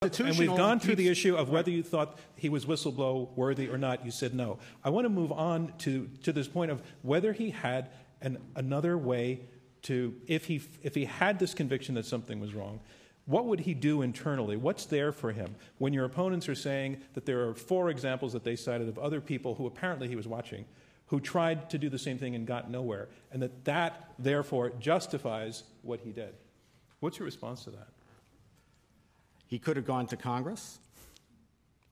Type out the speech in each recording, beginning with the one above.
And we've gone through the issue of whether you thought he was whistleblower worthy or not. You said no. I want to move on to this point of whether he had another way to, if he had this conviction that something was wrong, what would he do internally? What's there for him? When your opponents are saying that there are 4 examples that they cited of other people who apparently he was watching who tried to do the same thing and got nowhere, and that therefore justifies what he did. What's your response to that? He could have gone to Congress,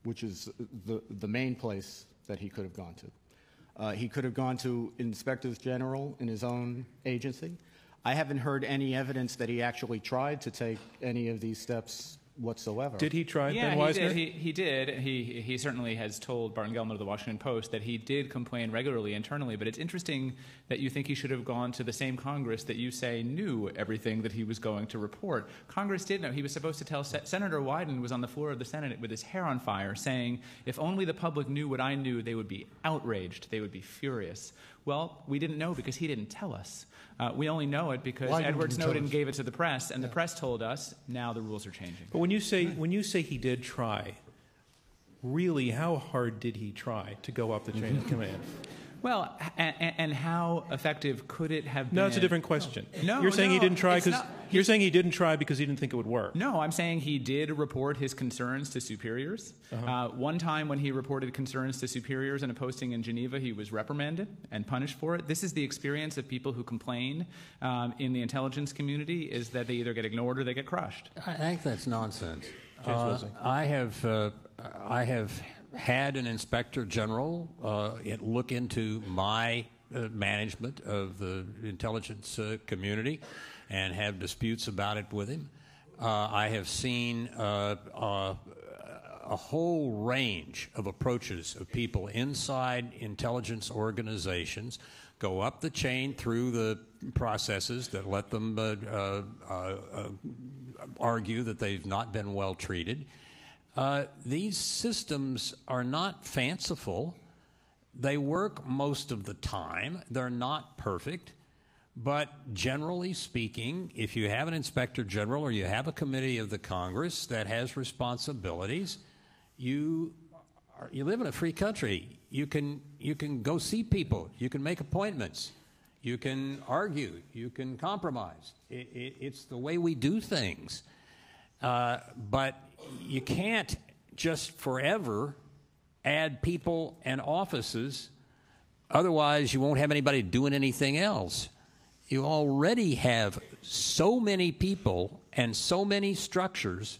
which is the main place that he could have gone to. He could have gone to inspectors general in his own agency. I haven't heard any evidence that he actually tried to take any of these steps whatsoever. Did he try, Ben Wizner? He did. He certainly has told Barton Gellman of the Washington Post that he did complain regularly internally, but it's interesting that you think he should have gone to the same Congress that you say knew everything that he was going to report. Congress did know. He was supposed to tell Senator Wyden was on the floor of the Senate with his hair on fire saying, if only the public knew what I knew, they would be outraged. They would be furious. Well, we didn't know because he didn't tell us. We only know it because Edward Snowden gave it to the press, and the press told us. Now the rules are changing. But when you say he did try, really, how hard did he try to go up the chain of command? Well, and how effective could it have been? No, it's a different question. No, you're saying he didn't try because you're saying he didn't try because he didn't think it would work. No, I'm saying he did report his concerns to superiors. One time when he reported concerns to superiors in a posting in Geneva, he was reprimanded and punished for it. This is the experience of people who complain in the intelligence community, is that they either get ignored or they get crushed. I think that's nonsense. I have had an inspector general look into my management of the intelligence community and have disputes about it with him. I have seen a whole range of approaches of people inside intelligence organizations go up the chain through the processes that let them argue that they've not been well treated. These systems are not fanciful. They work most of the time. They're not perfect. But generally speaking, if you have an inspector general or you have a committee of the Congress that has responsibilities, you live in a free country. You can go see people. You can make appointments. You can argue. You can compromise. It's the way we do things. But you can't just forever add people and offices. Otherwise, you won't have anybody doing anything else. You already have so many people and so many structures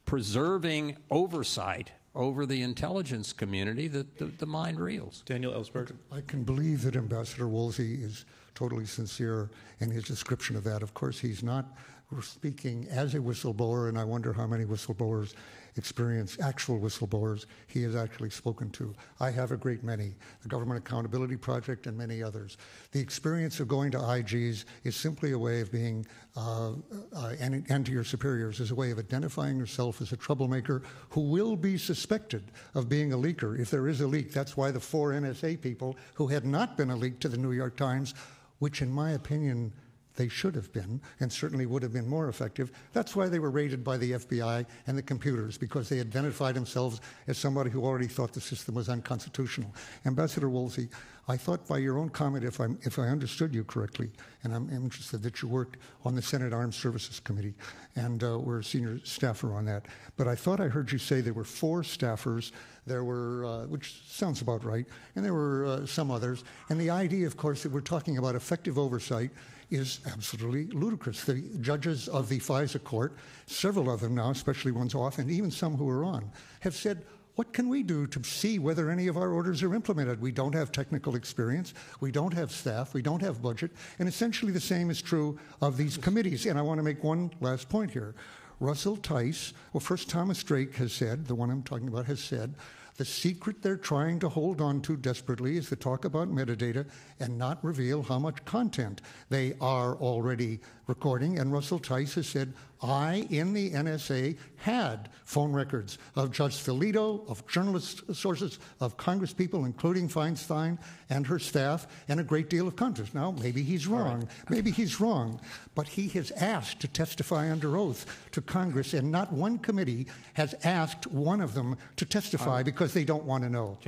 preserving oversight over the intelligence community that the mind reels. Daniel Ellsberg. I can believe that Ambassador Woolsey is totally sincere in his description of that. Of course, he's not speaking as a whistleblower, and I wonder how many whistleblowers actual whistleblowers he has actually spoken to. I have a great many, the Government Accountability Project and many others. The experience of going to IGs is simply a way of being, and to your superiors, is a way of identifying yourself as a troublemaker who will be suspected of being a leaker if there is a leak. That's why the 4 NSA people who had not been a leak to the New York Times, which in my opinion they should have been, and certainly would have been more effective. That's why they were raided by the FBI and the computers, because they identified themselves as somebody who already thought the system was unconstitutional. Ambassador Woolsey, I thought by your own comment, if I understood you correctly, and I'm interested that you worked on the Senate Armed Services Committee, and were a senior staffer on that, but I thought I heard you say there were 4 staffers. There were, which sounds about right, and there were some others. And the idea, of course, that we're talking about effective oversight is absolutely ludicrous. The judges of the FISA court, several of them now, especially ones off, and even some who are on, have said, what can we do to see whether any of our orders are implemented? We don't have technical experience, we don't have staff, we don't have budget, and essentially the same is true of these committees. And I want to make one last point here. Russell Tice, well, first Thomas Drake has said, the one I'm talking about has said, the secret they're trying to hold on to desperately is to talk about metadata and not reveal how much content they are already recording. And Russell Tice has said, I, in the NSA, had phone records of Judge Filito, of journalist sources, of Congress people, including Feinstein and her staff, and a great deal of Congress. Now, maybe he's wrong. Maybe he's wrong. But he has asked to testify under oath to Congress, and not one committee has asked one of them to testify because they don't want to know.